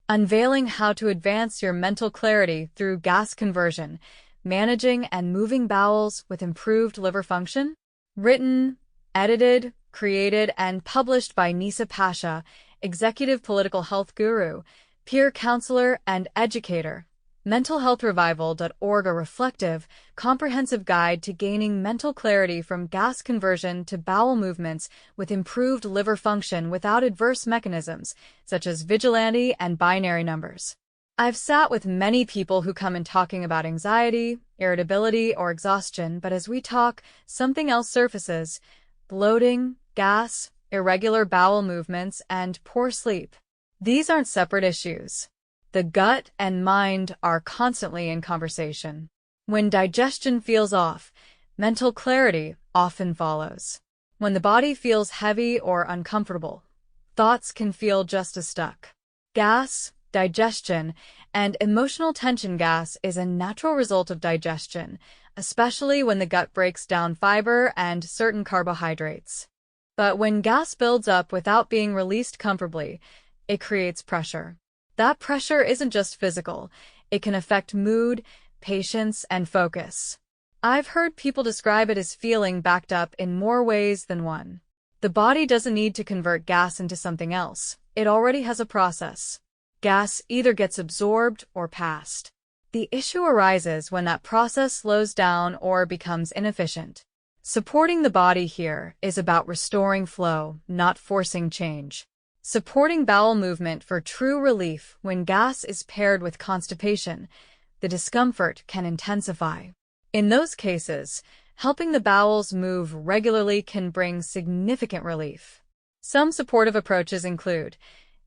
unveiling how to advance your mental clarity through gas conversion, managing and moving bowels with improved liver function. Written, edited, created, and published by Nisa Pasha, executive political health guru, peer counselor, and educator. mentalhealthrevival.org, a reflective, comprehensive guide to gaining mental clarity from gas conversion to bowel movements with improved liver function without adverse mechanisms, such as vigilante and binary numbers. I've sat with many people who come in talking about anxiety, irritability, or exhaustion, but as we talk, something else surfaces: bloating, gas, irregular bowel movements, and poor sleep. These aren't separate issues. The gut and mind are constantly in conversation. When digestion feels off, mental clarity often follows. When the body feels heavy or uncomfortable, thoughts can feel just as stuck. Gas, digestion, and emotional tension. Gas is a natural result of digestion, especially when the gut breaks down fiber and certain carbohydrates. But when gas builds up without being released comfortably, it creates pressure. That pressure isn't just physical. It can affect mood, patience, and focus. I've heard people describe it as feeling backed up in more ways than one. The body doesn't need to convert gas into something else. It already has a process. Gas either gets absorbed or passed. The issue arises when that process slows down or becomes inefficient. Supporting the body here is about restoring flow, not forcing change. Supporting bowel movement for true relief. When gas is paired with constipation, the discomfort can intensify. In those cases, helping the bowels move regularly can bring significant relief. Some supportive approaches include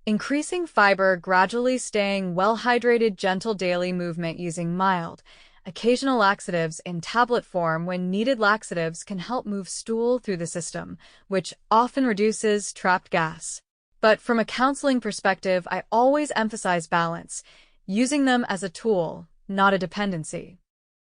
increasing fiber, gradually staying well-hydrated, gentle daily movement using mild, occasional laxatives in tablet form. When needed, laxatives can help move stool through the system, which often reduces trapped gas. But from a counseling perspective, I always emphasize balance, using them as a tool, not a dependency.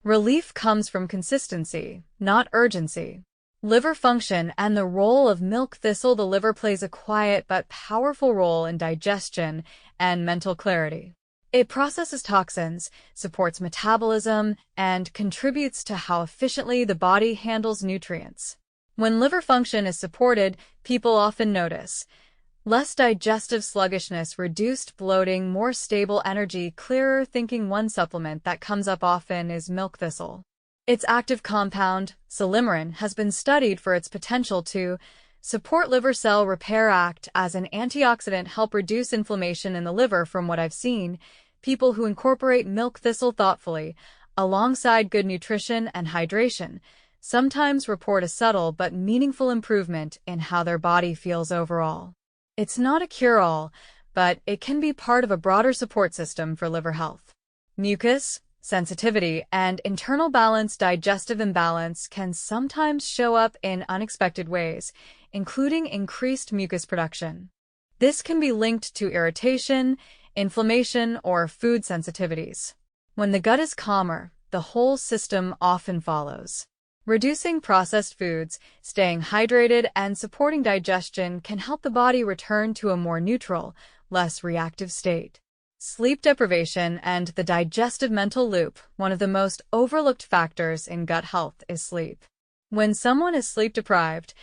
Relief comes from consistency, not urgency. Liver function and the role of milk thistle. The liver plays a quiet but powerful role in digestion and mental clarity. It processes toxins, supports metabolism, and contributes to how efficiently the body handles nutrients. When liver function is supported, people often notice less digestive sluggishness, reduced bloating, more stable energy, clearer thinking. One supplement that comes up often is milk thistle. Its active compound, silymarin, has been studied for its potential to support liver cell repair, act as an antioxidant, help reduce inflammation in the liver. From what I've seen, people who incorporate milk thistle thoughtfully, alongside good nutrition and hydration, sometimes report a subtle but meaningful improvement in how their body feels overall. It's not a cure-all, but it can be part of a broader support system for liver health. Mucus, sensitivity, and internal balance. Digestive imbalance can sometimes show up in unexpected ways, including increased mucus production. This can be linked to irritation, inflammation, or food sensitivities. When the gut is calmer, the whole system often follows. Reducing processed foods, staying hydrated, and supporting digestion can help the body return to a more neutral, less reactive state. Sleep deprivation and the digestive mental loop. One of the most overlooked factors in gut health is sleep. When someone is sleep deprived,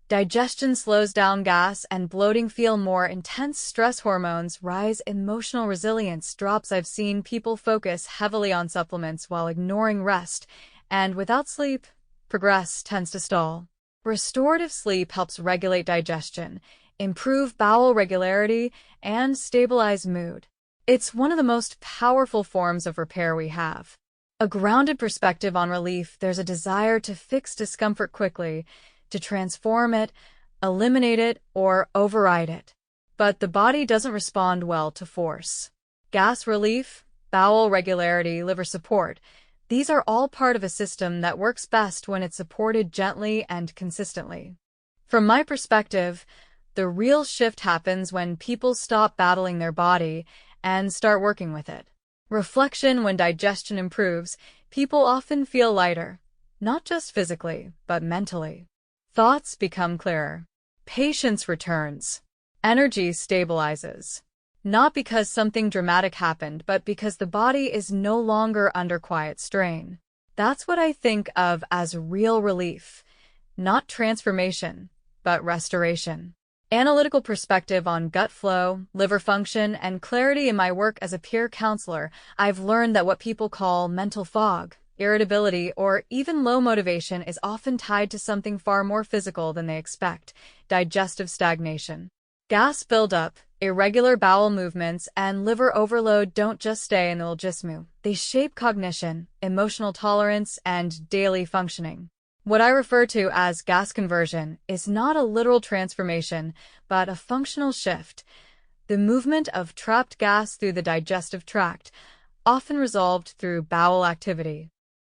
digestion slows down, gas and bloating feel more intense, stress hormones rise, emotional resilience drops. I've seen people focus heavily on supplements while ignoring rest, and without sleep, progress tends to stall. Restorative sleep helps regulate digestion, improve bowel regularity, and stabilize mood. It's one of the most powerful forms of repair we have. A grounded perspective on relief. There's a desire to fix discomfort quickly, to transform it, eliminate it, or override it. But the body doesn't respond well to force. Gas relief, bowel regularity, liver support. These are all part of a system that works best when it's supported gently and consistently. From my perspective, the real shift happens when people stop battling their body and start working with it. Reflection. When digestion improves, people often feel lighter, not just physically, but mentally. Thoughts become clearer. Patience returns. Energy stabilizes. not because something dramatic happened, but because the body is no longer under quiet strain. That's what I think of as real relief, not transformation, but restoration. Analytical perspective on gut flow, liver function, and clarity. In my work as a peer counselor, I've learned that what people call mental fog, irritability, or even low motivation is often tied to something far more physical than they expect: digestive stagnation. Gas buildup, irregular bowel movements, and liver overload don't just stay in the jismu. They shape cognition, emotional tolerance, and daily functioning. What I refer to as gas conversion is not a literal transformation, but a functional shift, the movement of trapped gas through the digestive tract, often resolved through bowel activity.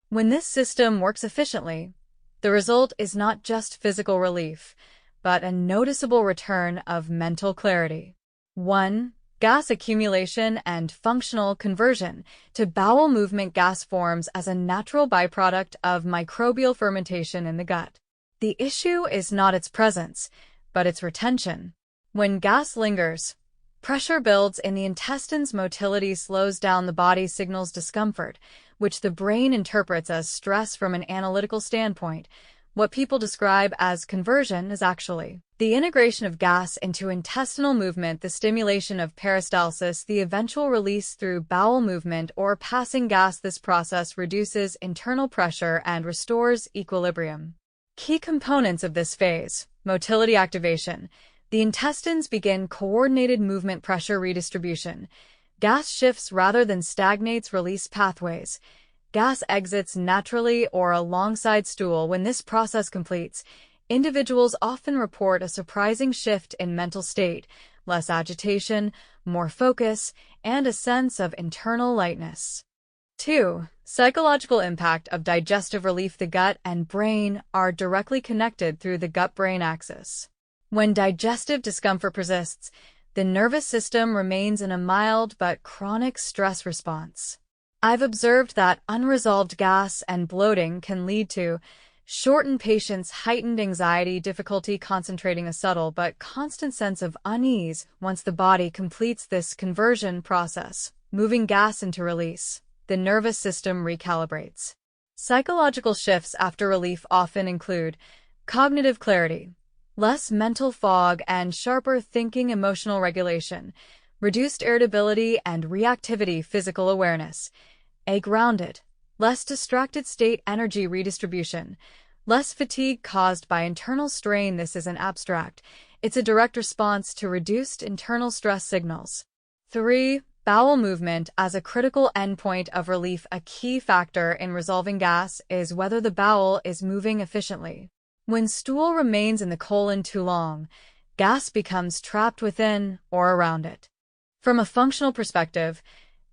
When this system works efficiently, the result is not just physical relief, but a noticeable return of mental clarity. 1. Gas accumulation and functional conversion to bowel movement. Gas forms as a natural byproduct of microbial fermentation in the gut. The issue is not its presence, but its retention. When gas lingers, pressure builds in the intestines. Motility slows down. The body signals discomfort, which the brain interprets as stress. From an analytical standpoint, what people describe as conversion is actually the integration of gas into intestinal movement, the stimulation of peristalsis, the eventual release through bowel movement or passing gas. This process reduces internal pressure and restores equilibrium. Key components of this phase: motility activation. The intestines begin coordinated movement. Pressure redistribution. Gas shifts rather than stagnates. Release pathways. Gas exits naturally or alongside stool. When this process completes, individuals often report a surprising shift in mental state, less agitation, more focus, and a sense of internal lightness. 2. Psychological impact of digestive relief. The gut and brain are directly connected through the gut-brain axis. When digestive discomfort persists, the nervous system remains in a mild but chronic stress response. I've observed that unresolved gas and bloating can lead to shortened patience, heightened anxiety, difficulty concentrating, a subtle but constant sense of unease. Once the body completes this conversion process, moving gas into release, the nervous system recalibrates. Psychological shifts after relief often include cognitive clarity, less mental fog and sharper thinking, emotional regulation, reduced irritability and reactivity, physical awareness, a grounded, less distracted state, energy redistribution, less fatigue caused by internal strain. This isn't abstract. It's a direct response to reduced internal stress signals. 3. Bowel movement as a critical endpoint of relief. A key factor in resolving gas is whether the bowel is moving efficiently. When stool remains in the colon too long, gas becomes trapped within or around it. From a functional perspective,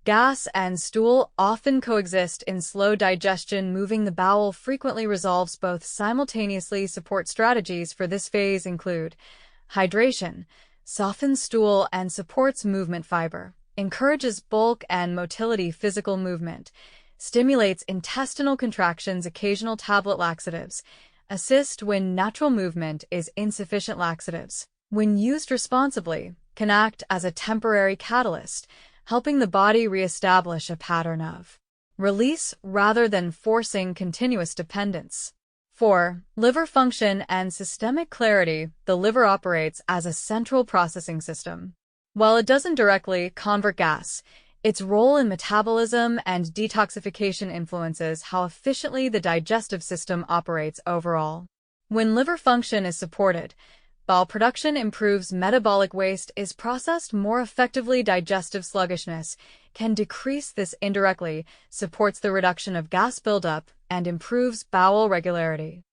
gas and stool often coexist in slow digestion. Moving the bowel frequently resolves both simultaneously. Support strategies for this phase include hydration, softens stool and supports movement. Fiber encourages bulk and motility. Physical movement stimulates intestinal contractions. Occasional tablet laxatives assist when natural movement is insufficient. Laxatives, when used responsibly, can act as a temporary catalyst, helping the body reestablish a pattern of release rather than forcing continuous dependence. 4. Liver function and systemic clarity. The liver operates as a central processing system. While it doesn't directly convert gas, its role in metabolism and detoxification influences how efficiently the digestive system operates overall. When liver function is supported, bowel production improves. Metabolic waste is processed more effectively. Digestive sluggishness can decrease. This indirectly supports the reduction of gas buildup and improves bowel regularity.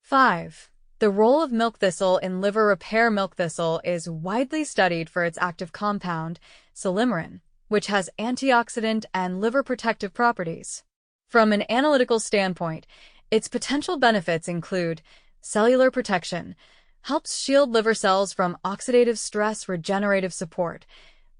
5. The role of milk thistle in liver repair. Milk thistle is widely studied for its active compound, silymarin, which has antioxidant and liver protective properties. From an analytical standpoint, its potential benefits include cellular protection, helps shield liver cells from oxidative stress. Regenerative support,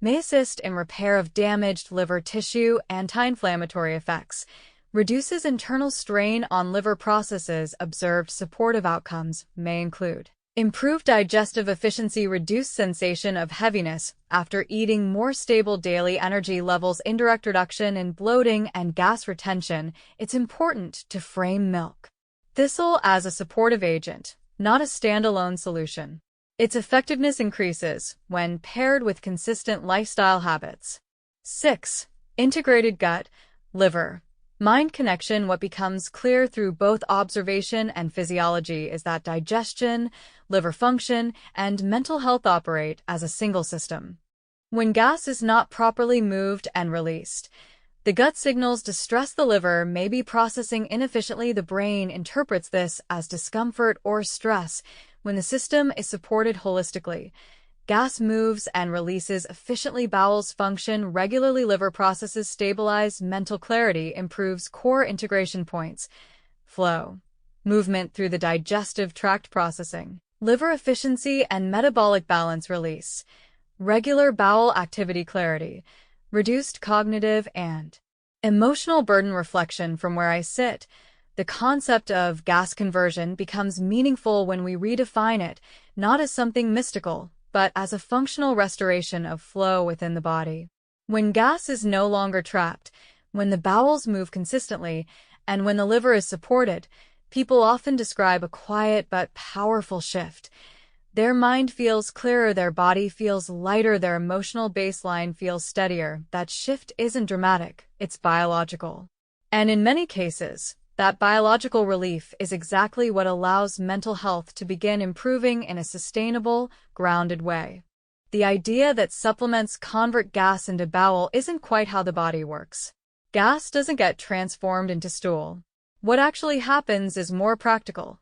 may assist in repair of damaged liver tissue. Anti-inflammatory effects, reduces internal strain on liver processes. Observed supportive outcomes may include Improved digestive efficiency, reduced sensation of heaviness after eating, more stable daily energy levels, indirect reduction in bloating and gas retention. It's important to frame milk thistle as a supportive agent, not a standalone solution. Its effectiveness increases when paired with consistent lifestyle habits. 6. Integrated gut, liver, mind connection. What becomes clear through both observation and physiology is that digestion, liver function, and mental health operate as a single system. When gas is not properly moved and released, the gut signals distress. The liver may be processing inefficiently. The brain interprets this as discomfort or stress. When the system is supported holistically, gas moves and releases efficiently. Bowels function regularly. Liver processes stabilize. Mental clarity improves. Core integration points: flow, movement through the digestive tract, processing, liver efficiency and metabolic balance, release, regular bowel activity, clarity, reduced cognitive and emotional burden. Reflection: from where I sit, the concept of gas conversion becomes meaningful when we redefine it, not as something mystical, but as a functional restoration of flow within the body. When gas is no longer trapped, when the bowels move consistently, and when the liver is supported, people often describe a quiet but powerful shift. Their mind feels clearer, their body feels lighter, their emotional baseline feels steadier. That shift isn't dramatic, it's biological. And in many cases, that biological relief is exactly what allows mental health to begin improving in a sustainable, grounded way. The idea that supplements convert gas into bowel isn't quite how the body works. Gas doesn't get transformed into stool. What actually happens is more practical.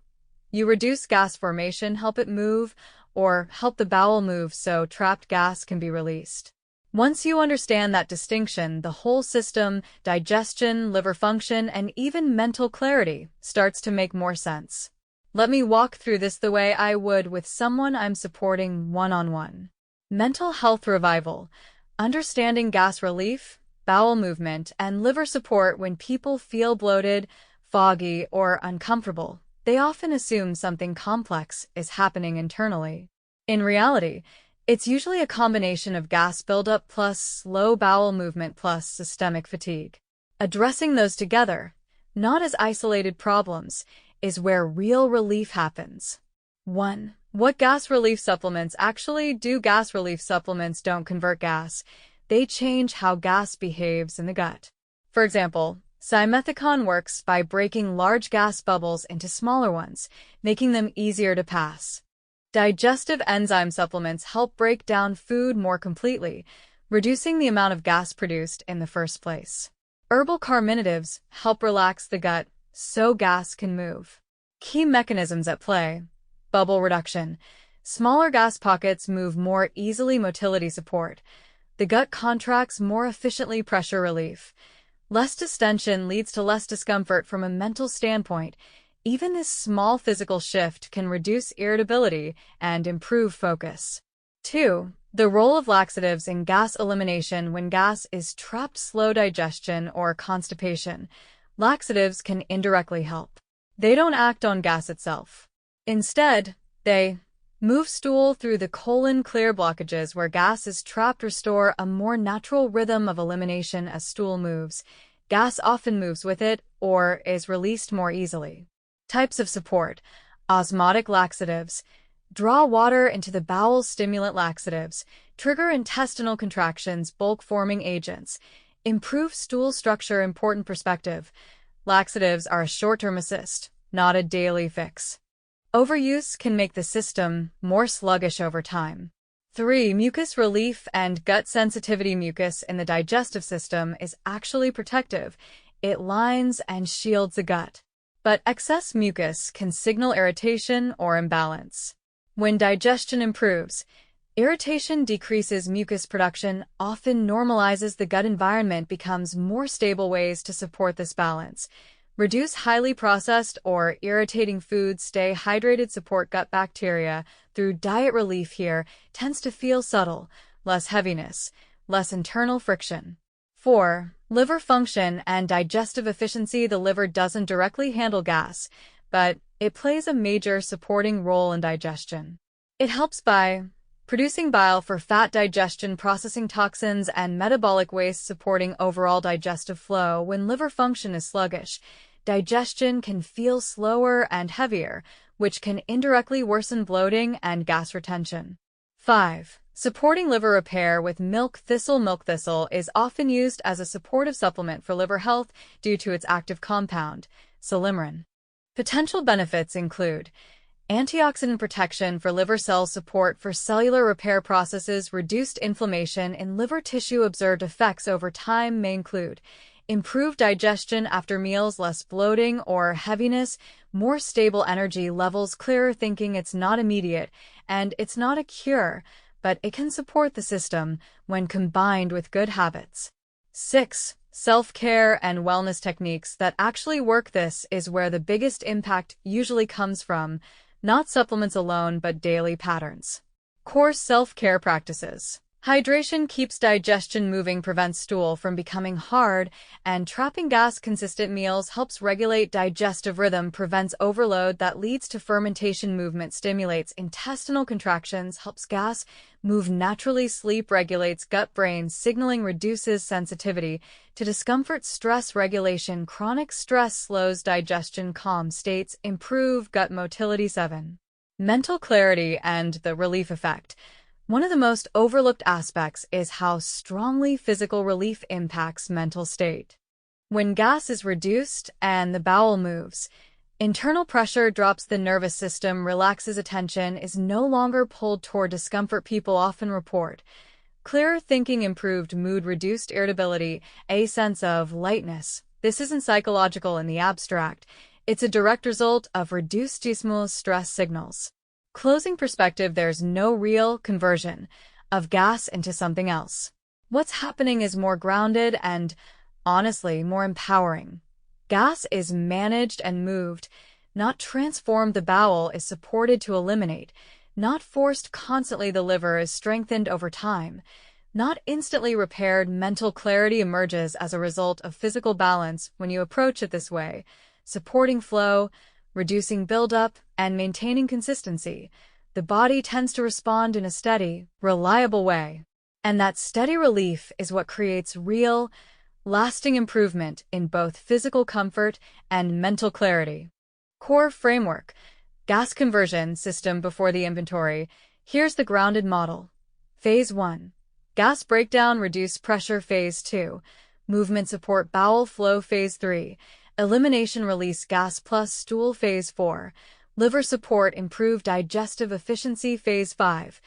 You reduce gas formation, help it move, or help the bowel move so trapped gas can be released. Once you understand that distinction, the whole system, digestion, liver function, and even mental clarity, starts to make more sense. Let me walk through this the way I would with someone I'm supporting one-on-one. Mental health revival, understanding gas relief, bowel movement, and liver support. When people feel bloated, foggy, or uncomfortable, they often assume something complex is happening internally. In reality, it's usually a combination of gas buildup plus slow bowel movement plus systemic fatigue. Addressing those together, not as isolated problems, is where real relief happens. 1. What gas relief supplements actually do? Gas relief supplements don't convert gas. They change how gas behaves in the gut. For example, simethicone works by breaking large gas bubbles into smaller ones, making them easier to pass. Digestive enzyme supplements help break down food more completely, reducing the amount of gas produced in the first place. Herbal carminatives help relax the gut so gas can move. Key mechanisms at play: bubble reduction. Smaller gas pockets move more easily. Motility support. The gut contracts more efficiently. Pressure relief. Less distension leads to less discomfort. From a mental standpoint, even this small physical shift can reduce irritability and improve focus. 2. The role of laxatives in gas elimination. When gas is trapped, slow digestion, or constipation, laxatives can indirectly help. They don't act on gas itself. Instead, they move stool through the colon, clear blockages where gas is trapped, restore a more natural rhythm of elimination. As stool moves, gas often moves with it or is released more easily. Types of support: osmotic laxatives, draw water into the bowel. Stimulant laxatives, trigger intestinal contractions. Bulk-forming agents, improve stool structure. Important perspective: laxatives are a short-term assist, not a daily fix. Overuse can make the system more sluggish over time. 3. Mucus relief and gut sensitivity. Mucus in the digestive system is actually protective. It lines and shields the gut. But excess mucus can signal irritation or imbalance. When digestion improves, irritation decreases. Mucus production often normalizes. The gut environment becomes more stable. Ways to support this balance: reduce highly processed or irritating foods. Stay hydrated. Support gut bacteria through diet. Relief here tends to feel subtle: less heaviness, less internal friction. 4. Liver function and digestive efficiency. The liver doesn't directly handle gas, but It plays a major supporting role in digestion. It helps by producing bile for fat digestion, processing toxins and metabolic waste, supporting overall digestive flow. When liver function is sluggish, digestion can feel slower and heavier, which can indirectly worsen bloating and gas retention. 5. Supporting liver repair with milk thistle. Milk thistle is often used as a supportive supplement for liver health due to its active compound, silymarin. Potential benefits include antioxidant protection for liver cells, support for cellular repair processes, reduced inflammation in liver tissue. Observed effects over time may include improved digestion after meals, less bloating or heaviness, more stable energy levels, clearer thinking. It's not immediate, and it's not a cure, but it can support the system when combined with good habits. 6. Self-care and wellness techniques that actually work. This is where the biggest impact usually comes from, not supplements alone, but daily patterns. Core self-care practices. Hydration keeps digestion moving, prevents stool from becoming hard and trapping gas. Consistent meals helps regulate digestive rhythm, prevents overload that leads to fermentation. Movement stimulates intestinal contractions, helps gas move naturally. Sleep regulates gut-brain signaling, reduces sensitivity to discomfort. Stress regulation. Chronic stress slows digestion. Calm states improve gut motility. 7. Mental clarity and the relief effect. One of the most overlooked aspects is how strongly physical relief impacts mental state. When gas is reduced and the bowel moves, internal pressure drops, the nervous system relaxes, attention is no longer pulled toward discomfort. People often report clearer thinking, improved mood, reduced irritability, a sense of lightness. This isn't psychological in the abstract. It's a direct result of reduced stimulus stress signals. Closing perspective. There's no real conversion of gas into something else. What's happening is more grounded and, honestly, more empowering. Gas is managed and moved, not transformed. The bowel is supported to eliminate, not forced constantly. The liver is strengthened over time, not instantly repaired. Mental clarity emerges as a result of physical balance when you approach it this way, supporting flow, reducing buildup, and maintaining consistency. The body tends to respond in a steady, reliable way. And that steady relief is what creates real, lasting improvement in both physical comfort and mental clarity. Core framework. Gas conversion system. Before the inventory, here's the grounded model. Phase 1. Gas breakdown, reduce pressure. Phase 2. Movement support, bowel flow. Phase 3. Elimination, release gas plus stool. Phase 4. Liver support, improve digestive efficiency. Phase 5.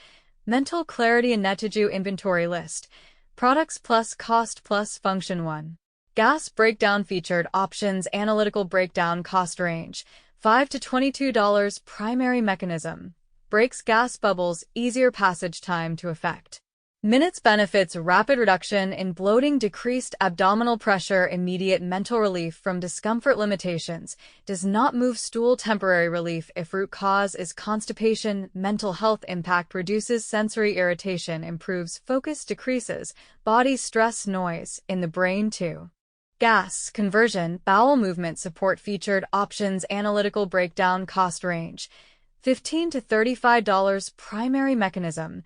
Mental clarity and netiju. Inventory list. Products plus cost plus function. 1. Gas breakdown featured options. Analytical breakdown, cost range $5 to $22. Primary mechanism. Breaks gas bubbles, easier passage time to effect. Minutes benefits, rapid reduction in bloating, decreased abdominal pressure, immediate mental relief from discomfort. Limitations, does not move stool. Temporary relief if root cause is constipation. Mental health impact, reduces sensory irritation, improves focus, decreases body stress. Noise in the brain. 2. Gas conversion, bowel movement support featured options. Analytical breakdown, cost range $15 to $35. Primary mechanism,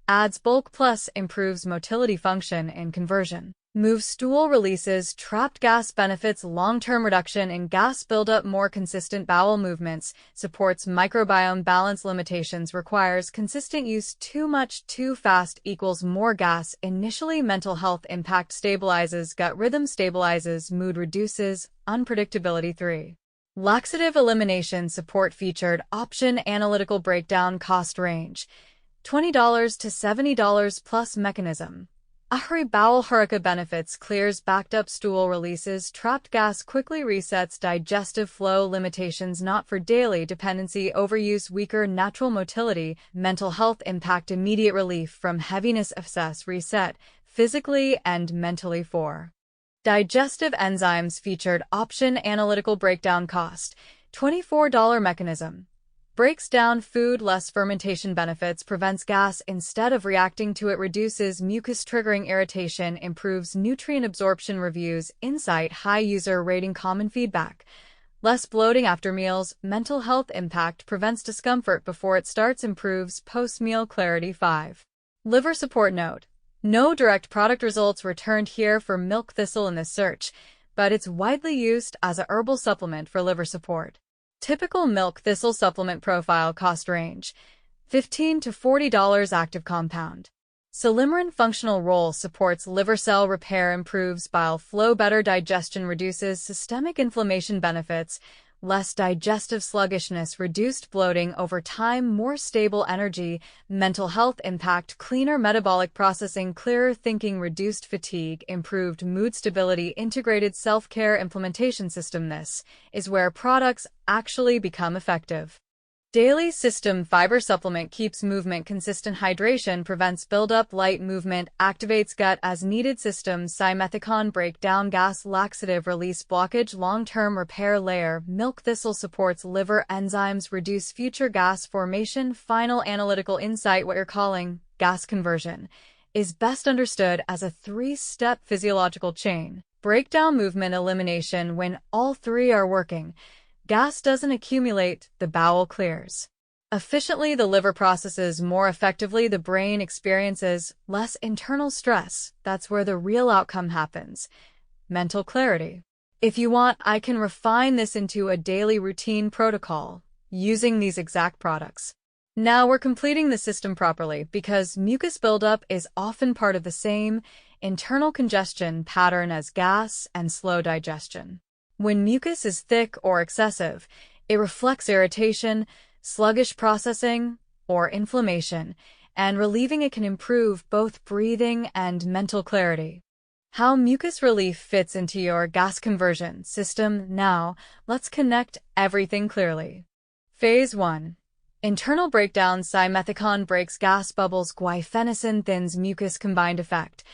adds bulk plus, improves motility function in conversion. Moves stool, releases trapped gas. Benefits, long-term reduction in gas buildup, more consistent bowel movements, supports microbiome balance. Limitations, requires consistent use. Too much, too fast equals more gas. Initially, mental health impact, stabilizes gut rhythm, stabilizes mood, reduces unpredictability. 3. Laxative elimination support featured option. Analytical breakdown, cost range $20 to $70. Plus mechanism, Ahri bowel haraka. Benefits, clears backed up stool, releases trapped gas, quickly resets digestive flow. Limitations, not for daily dependency, overuse, weaker natural motility. Mental health impact, immediate relief from heaviness, assess, reset physically and mentally. 4. Digestive enzymes featured option. Analytical breakdown, cost $24. Mechanism, breaks down food, less fermentation. Benefits, prevents gas instead of reacting to it, reduces mucus triggering irritation, improves nutrient absorption. Reviews, insight, high user rating, common feedback. Less bloating after meals, mental health impact prevents discomfort before it starts, improves post-meal clarity. 5. Liver support note. No direct product results returned here for milk thistle in this search, but it's widely used as a herbal supplement for liver support. Typical milk thistle supplement profile cost range: $15 to $40 active compound. Silymarin functional role: supports liver cell repair, improves bile flow, better digestion, reduces systemic inflammation. Benefits: less digestive sluggishness, reduced bloating over time, more stable energy. Mental health impact: cleaner metabolic processing, clearer thinking, reduced fatigue, improved mood stability. Integrated self-care implementation system. This is where products actually become effective. Daily system fiber supplement: keeps movement consistent, hydration, prevents buildup, light movement, activates gut as needed. System simethicone: breakdown, gas, laxative, release, blockage, long-term repair. Layer: milk thistle supports liver enzymes, reduce future gas formation. Final analytical insight: what you're calling gas conversion is best understood as a three-step physiological chain. Breakdown, movement, elimination. When all three are working, gas doesn't accumulate, the bowel clears efficiently, the liver processes more effectively, the brain experiences less internal stress. That's where the real outcome happens: mental clarity. If you want, I can refine this into a daily routine protocol using these exact products. Now we're completing the system properly, because mucus buildup is often part of the same internal congestion pattern as gas and slow digestion. When mucus is thick or excessive, it reflects irritation, sluggish processing, or inflammation, and relieving it can improve both breathing and mental clarity. How mucus relief fits into your gas conversion system. Now, let's connect everything clearly. Phase 1. Internal breakdown: simethicone breaks gas bubbles, guaifenesin thins mucus, combined effect: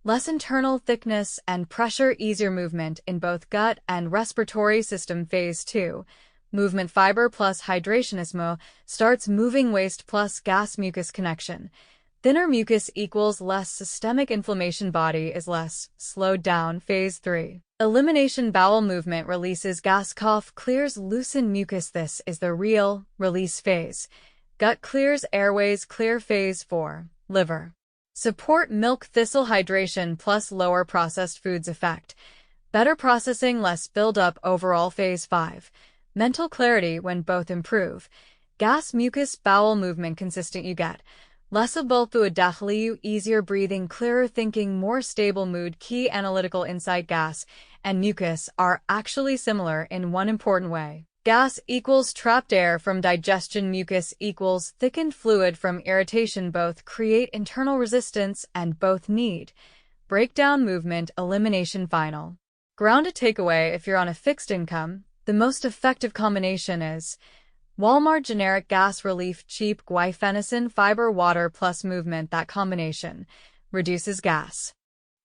less internal thickness and pressure, easier movement in both gut and respiratory system. Phase 2. Movement fiber plus hydrationismo starts moving, waste plus gas mucus connection. Thinner mucus equals less systemic inflammation, body is less slowed down. Phase 3. Elimination: bowel movement releases gas, cough clears, loosen mucus. This is the real release phase. Gut clears, airways clear. Phase 4. Liver support: milk thistle hydration plus lower processed foods effect: better processing, less buildup overall. Phase 5. Mental clarity: when both improve, gas, mucus, bowel movement consistent, you get less abultu, easier breathing, clearer thinking, more stable mood. Key analytical insight: gas and mucus are actually similar in one important way. Gas equals trapped air from digestion, mucus equals thickened fluid from irritation. Both create internal resistance and both need breakdown, movement, elimination. Final grounded takeaway: if you're on a fixed income, the most effective combination is Walmart generic gas relief, cheap guaifenesin fiber, water plus movement. That combination reduces gas,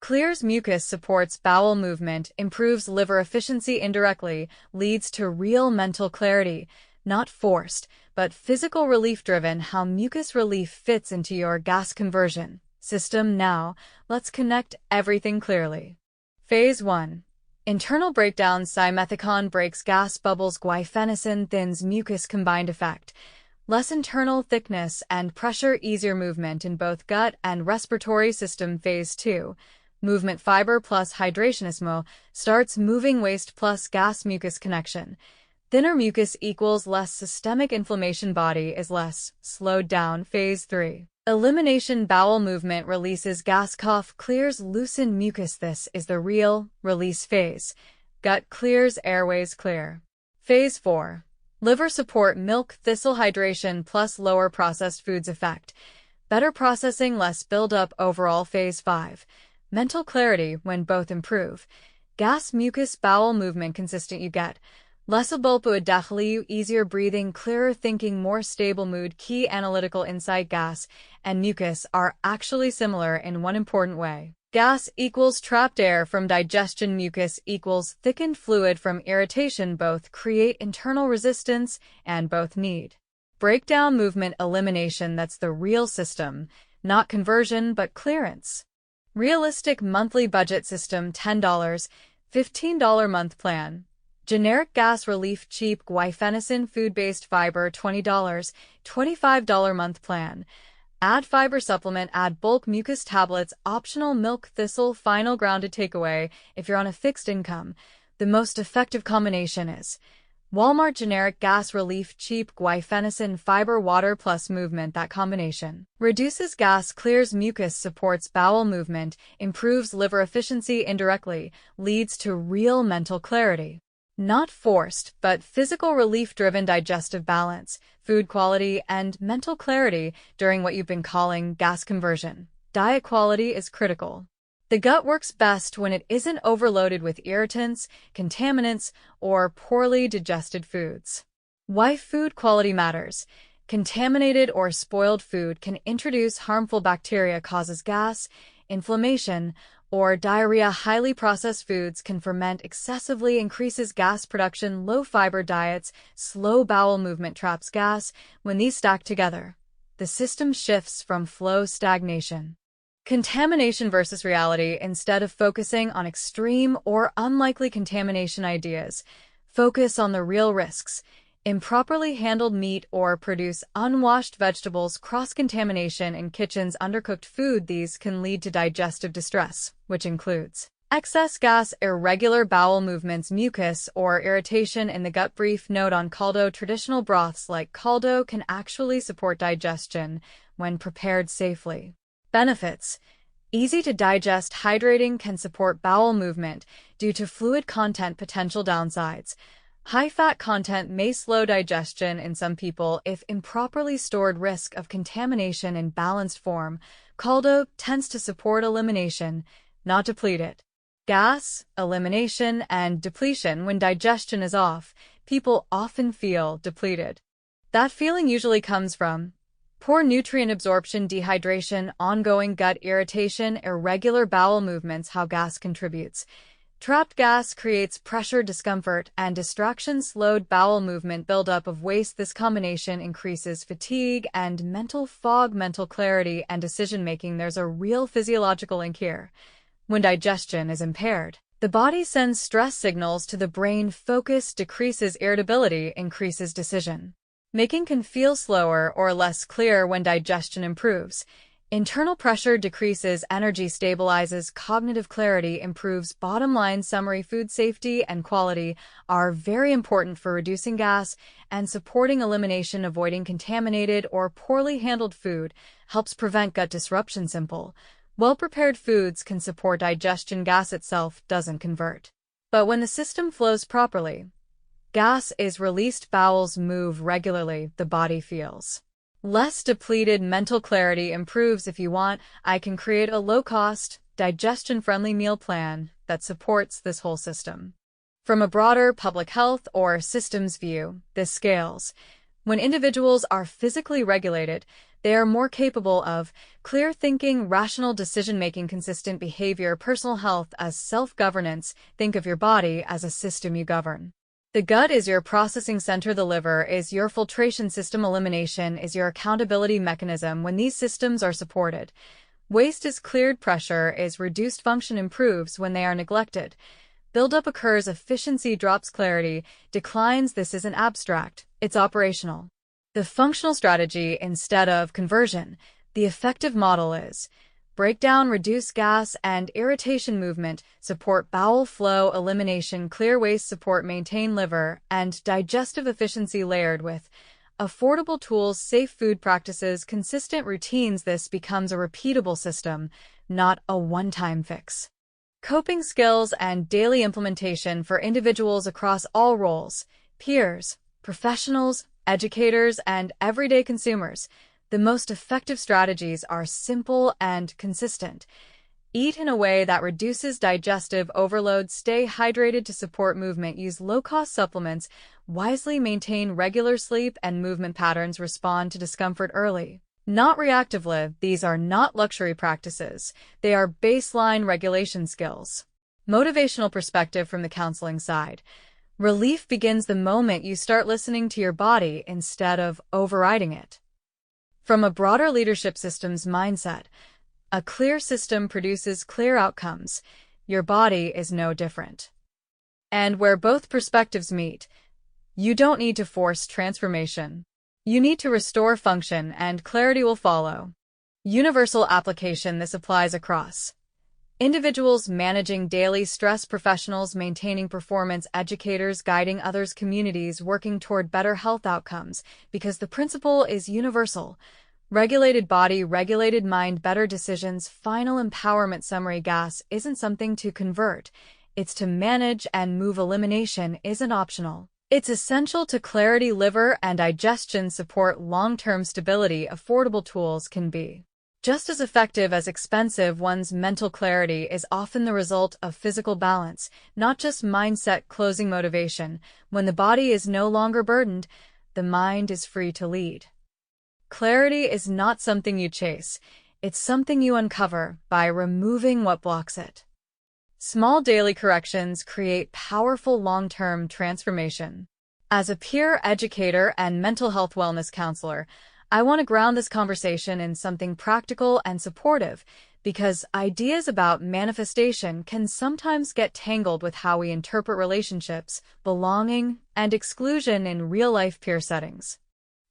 clears mucus, supports bowel movement, improves liver efficiency, indirectly leads to real mental clarity, not forced, but physical relief driven. How mucus relief fits into your gas conversion system. Now, let's connect everything clearly. Phase 1. Internal breakdown: simethicone breaks gas bubbles, guaifenesin thins mucus, combined effect: less internal thickness and pressure, easier movement in both gut and respiratory system. Phase 2. Movement fiber plus hydrationismo starts moving, waste plus gas mucus connection. Thinner mucus equals less systemic inflammation, body is less slowed down. Phase 3. Elimination: bowel movement releases gas, cough clears, loosen mucus. This is the real release phase. Gut clears, airways clear. Phase 4. Liver support: milk thistle hydration plus lower processed foods effect: better processing, less buildup overall. Phase 5. Mental clarity: when both improve, gas, mucus, bowel movement consistent, you get less abulpu, easier breathing, clearer thinking, more stable mood. Key analytical insight: gas and mucus are actually similar in one important way. Gas equals trapped air from digestion, mucus equals thickened fluid from irritation. Both create internal resistance and both need breakdown, movement, elimination. That's the real system, not conversion but clearance. Realistic monthly budget system: $10, $15 month plan. Generic gas relief cheap guaifenesin food-based fiber $20, $25 month plan. Add fiber supplement, add bulk mucus tablets, optional milk thistle, final grounded takeaway if you're on a fixed income. The most effective combination is Walmart generic gas relief cheap guaifenesin fiber water plus movement. That combination reduces gas, clears mucus, supports bowel movement, improves liver efficiency indirectly, leads to real mental clarity. Not forced, but physical relief-driven digestive balance, food quality, and mental clarity during what you've been calling gas conversion. Diet quality is critical. The gut works best when it isn't overloaded with irritants, contaminants, or poorly digested foods. Why food quality matters. Contaminated or spoiled food can introduce harmful bacteria, causes gas, inflammation, or diarrhea. Highly processed foods can ferment excessively, increases gas production. Low-fiber diets, slow bowel movement, traps gas. When these stack together, the system shifts from flow stagnation. Contamination versus reality. Instead of focusing on extreme or unlikely contamination ideas, focus on the real risks. Improperly handled meat or produce unwashed vegetables, cross-contamination in kitchens, undercooked food. These can lead to digestive distress, which includes excess gas, irregular bowel movements, mucus, or irritation in the gut. Brief note on caldo. Traditional broths like caldo can actually support digestion when prepared safely. Benefits: easy to digest, hydrating, can support bowel movement due to fluid content. Potential downsides: high fat content may slow digestion in some people if improperly stored. Risk of contamination in balanced form. Caldo tends to support elimination, not deplete it. Gas, elimination, and depletion. When digestion is off, people often feel depleted. That feeling usually comes from poor nutrient absorption, dehydration, ongoing gut irritation, irregular bowel movements. How gas contributes: trapped gas creates pressure, discomfort, and distraction. Slowed bowel movement, buildup of waste. This combination increases fatigue and mental fog, mental clarity, and decision-making. There's a real physiological link here. When digestion is impaired, the body sends stress signals to the brain. Focus decreases, irritability increases, decision making can feel slower or less clear. When digestion improves, internal pressure decreases, energy stabilizes, cognitive clarity improves. Bottom line summary: food safety and quality are very important for reducing gas and supporting elimination. Avoiding contaminated or poorly handled food helps prevent gut disruption. Simple, well-prepared foods can support digestion. Gas itself doesn't convert, but when the system flows properly, gas is released, bowels move regularly, the body feels less depleted, mental clarity improves. If you want, I can create a low-cost, digestion-friendly meal plan that supports this whole system. From a broader public health or systems view, this scales. When individuals are physically regulated, they are more capable of clear thinking, rational decision-making, consistent behavior. Personal health as self-governance. Think of your body as a system you govern. The gut is your processing center, the liver is your filtration system, elimination is your accountability mechanism. When these systems are supported, waste is cleared, pressure is reduced, function improves. When they are neglected, buildup occurs, efficiency drops, clarity declines. This isn't abstract, it's operational. The functional strategy instead of conversion. The effective model is break down, reduce gas and irritation, movement, support bowel flow, elimination, clear waste, support, maintain liver and digestive efficiency, layered with affordable tools, safe food practices, consistent routines. This becomes a repeatable system, not a one-time fix. Coping skills and daily implementation for individuals across all roles: peers, professionals, educators, and everyday consumers. The most effective strategies are simple and consistent. Eat in a way that reduces digestive overload. Stay hydrated to support movement. Use low-cost supplements wisely. Maintain regular sleep and movement patterns. Respond to discomfort early, not reactively. These are not luxury practices. They are baseline regulation skills. Motivational perspective from the counseling side. Relief begins the moment you start listening to your body instead of overriding it. From a broader leadership systems mindset, a clear system produces clear outcomes. Your body is no different. And where both perspectives meet, you don't need to force transformation. You need to restore function, and clarity will follow. Universal application. This applies across individuals managing daily stress, professionals maintaining performance, educators guiding others, communities working toward better health outcomes, because the principle is universal. Regulated body, regulated mind, better decisions. Final empowerment summary. Gas isn't something to convert. It's to manage and move. Elimination isn't optional. It's essential to clarity. Liver and digestion support long-term stability. Affordable tools can be just as effective as expensive ones. Mental clarity is often the result of physical balance, not just mindset. Closing. Motivation. When the body is no longer burdened, the mind is free to lead. Clarity is not something you chase. It's something you uncover by removing what blocks it. Small daily corrections create powerful long-term transformation. As a peer educator and mental health wellness counselor, I want to ground this conversation in something practical and supportive, because ideas about manifestation can sometimes get tangled with how we interpret relationships, belonging, and exclusion in real-life peer settings.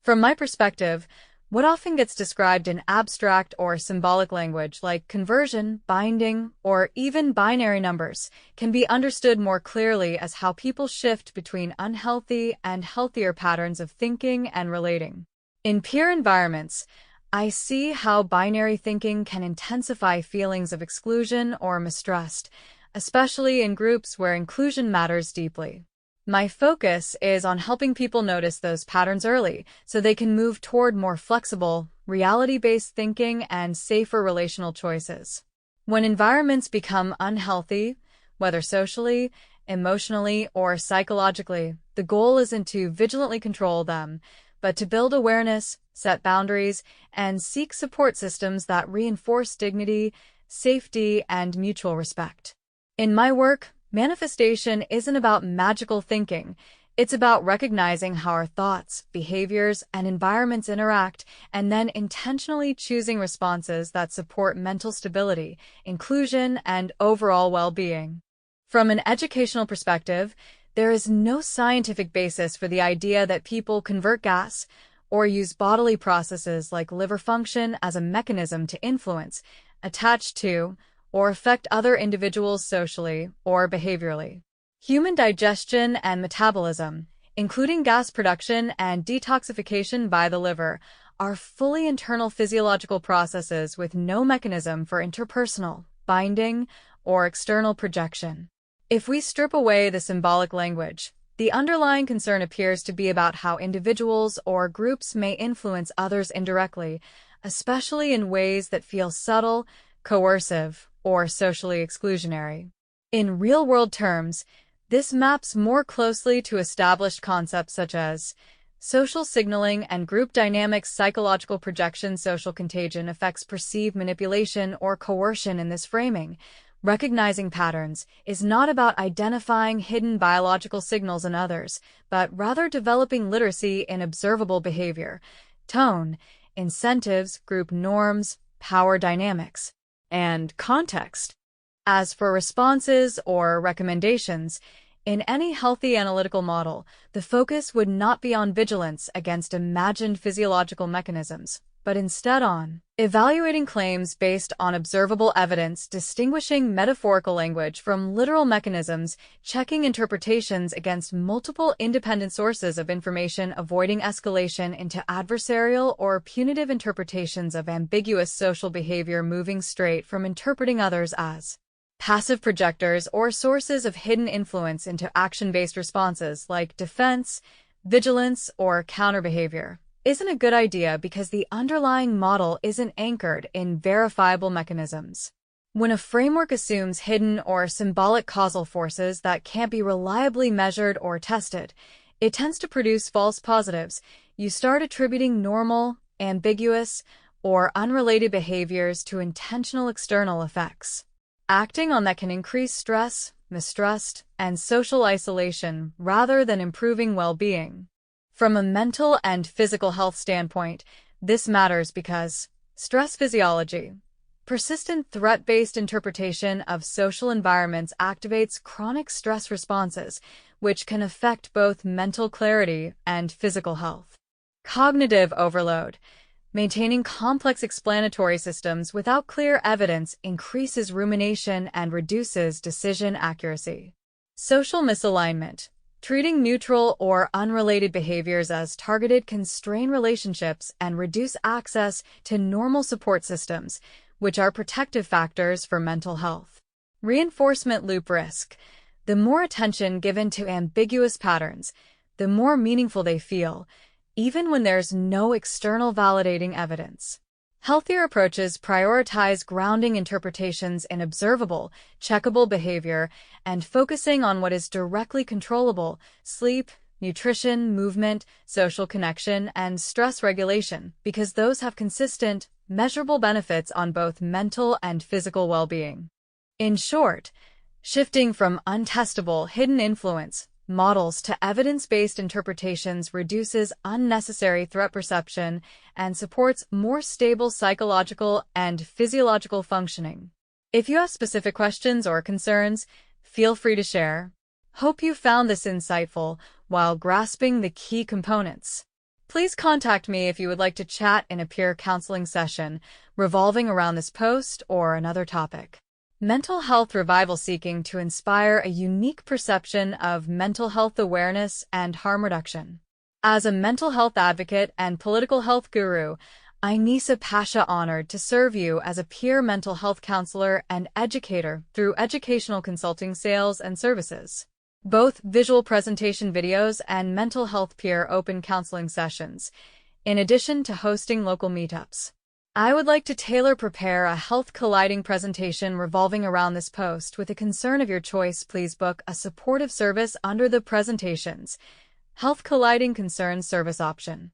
From my perspective, what often gets described in abstract or symbolic language like conversion, binding, or even binary numbers can be understood more clearly as how people shift between unhealthy and healthier patterns of thinking and relating. In peer environments, I see how binary thinking can intensify feelings of exclusion or mistrust, especially in groups where inclusion matters deeply. My focus is on helping people notice those patterns early so they can move toward more flexible, reality-based thinking and safer relational choices. When environments become unhealthy, whether socially, emotionally, or psychologically, the goal isn't to vigilantly control them, but to build awareness, set boundaries, and seek support systems that reinforce dignity, safety, and mutual respect. In my work, manifestation isn't about magical thinking. It's about recognizing how our thoughts, behaviors, and environments interact, and then intentionally choosing responses that support mental stability, inclusion, and overall well-being. From an educational perspective, there is no scientific basis for the idea that people convert gas or use bodily processes like liver function as a mechanism to influence, attach to, or affect other individuals socially or behaviorally. Human digestion and metabolism, including gas production and detoxification by the liver, are fully internal physiological processes with no mechanism for interpersonal, binding, or external projection. If we strip away the symbolic language, the underlying concern appears to be about how individuals or groups may influence others indirectly, especially in ways that feel subtle, coercive, or socially exclusionary. In real-world terms, this maps more closely to established concepts such as social signaling and group dynamics. Psychological projection. Social contagion affects perceived manipulation or coercion. In this framing, recognizing patterns is not about identifying hidden biological signals in others, but rather developing literacy in observable behavior, tone, incentives, group norms, power dynamics, and context. As for responses or recommendations, in any healthy analytical model, the focus would not be on vigilance against imagined physiological mechanisms, but instead on evaluating claims based on observable evidence, distinguishing metaphorical language from literal mechanisms, checking interpretations against multiple independent sources of information, avoiding escalation into adversarial or punitive interpretations of ambiguous social behavior, moving straight from interpreting others as passive projectors or sources of hidden influence into action-based responses like defense, vigilance, or counter-behavior isn't a good idea because the underlying model isn't anchored in verifiable mechanisms. When a framework assumes hidden or symbolic causal forces that can't be reliably measured or tested, it tends to produce false positives. You start attributing normal, ambiguous, or unrelated behaviors to intentional external effects. Acting on that can increase stress, mistrust, and social isolation rather than improving well-being. From a mental and physical health standpoint, this matters because stress physiology, Persistent threat-based interpretation of social environments activates chronic stress responses, which can affect both mental clarity and physical health. Cognitive overload. Maintaining complex explanatory systems without clear evidence increases rumination and reduces decision accuracy. Social misalignment. Treating neutral or unrelated behaviors as targeted can strain relationships and reduce access to normal support systems, which are protective factors for mental health. Reinforcement loop risk. The more attention given to ambiguous patterns, the more meaningful they feel, even when there's no external validating evidence. Healthier approaches prioritize grounding interpretations in observable, checkable behavior and focusing on what is directly controllable: sleep, nutrition, movement, social connection, and stress regulation, because those have consistent, measurable benefits on both mental and physical well-being. In short, shifting from untestable, hidden influence models to evidence-based interpretations reduces unnecessary threat perception and supports more stable psychological and physiological functioning. If you have specific questions or concerns, feel free to share. Hope you found this insightful while grasping the key components. Please contact me if you would like to chat in a peer counseling session revolving around this post or another topic. Mental health revival, seeking to inspire a unique perception of mental health awareness and harm reduction. As a mental health advocate and political health guru, I'm Nisa Pasha, honored to serve you as a peer mental health counselor and educator through educational consulting, sales, and services. Both visual presentation videos and mental health peer open counseling sessions, in addition to hosting local meetups. I would like to prepare a health colliding presentation revolving around this post with a concern of your choice. Please book a supportive service under the presentations Health Colliding Concerns service option.